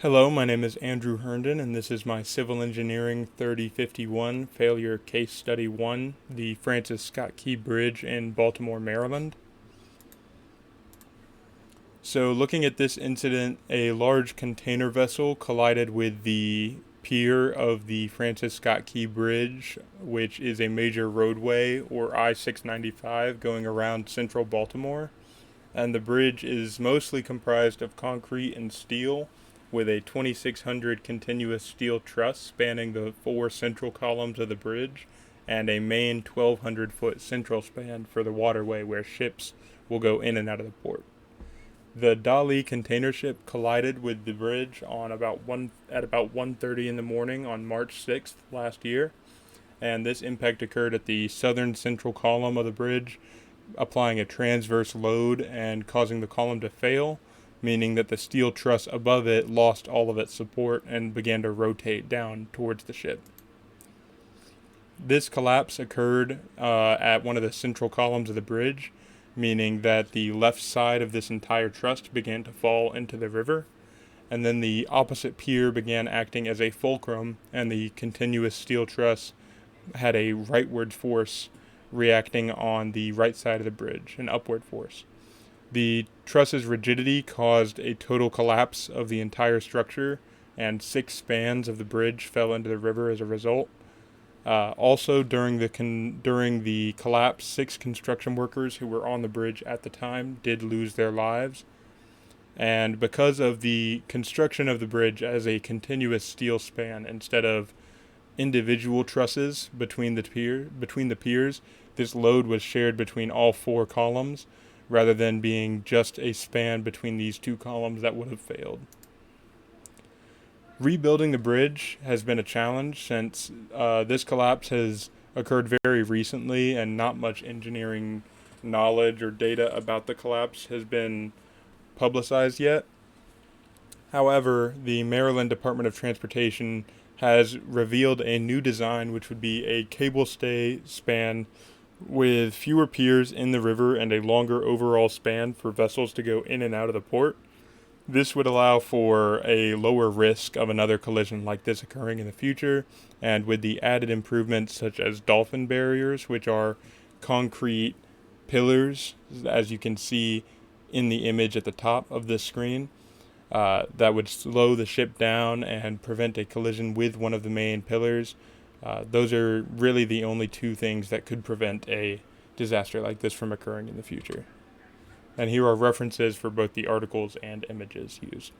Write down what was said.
Hello, my name is Andrew Herndon, and this is my Civil Engineering 3051 Failure Case Study 1, the Francis Scott Key Bridge in Baltimore, Maryland. So, looking at this incident, a large container vessel collided with the pier of the Francis Scott Key Bridge, which is a major roadway, or I-695, going around central Baltimore. And the bridge is mostly comprised of concrete and steel, with a 2,600 continuous steel truss spanning the four central columns of the bridge, and a main 1,200-foot central span for the waterway where ships will go in and out of the port. The Dali container ship collided with the bridge at about 1:30 in the morning on March 6th last year, and this impact occurred at the southern central column of the bridge, applying a transverse load and causing the column to fail, meaning that the steel truss above it lost all of its support and began to rotate down towards the ship. This collapse occurred at one of the central columns of the bridge, meaning that the left side of this entire truss began to fall into the river, and then the opposite pier began acting as a fulcrum, and the continuous steel truss had a rightward force reacting on the right side of the bridge, an upward force. The truss's rigidity caused a total collapse of the entire structure, and 6 spans of the bridge fell into the river as a result. Also, during the collapse, 6 construction workers who were on the bridge at the time did lose their lives. And because of the construction of the bridge as a continuous steel span instead of individual trusses between the piers, this load was shared between all 4 columns, rather than being just a span between these 2 columns that would have failed. Rebuilding the bridge has been a challenge since this collapse has occurred very recently and not much engineering knowledge or data about the collapse has been publicized yet. However, the Maryland Department of Transportation has revealed a new design which would be a cable stay span with fewer piers in the river and a longer overall span for vessels to go in and out of the port. This would allow for a lower risk of another collision like this occurring in the future, and with the added improvements such as dolphin barriers, which are concrete pillars, as you can see in the image at the top of this screen, that would slow the ship down and prevent a collision with one of the main pillars. Those are really the only 2 things that could prevent a disaster like this from occurring in the future. And here are references for both the articles and images used.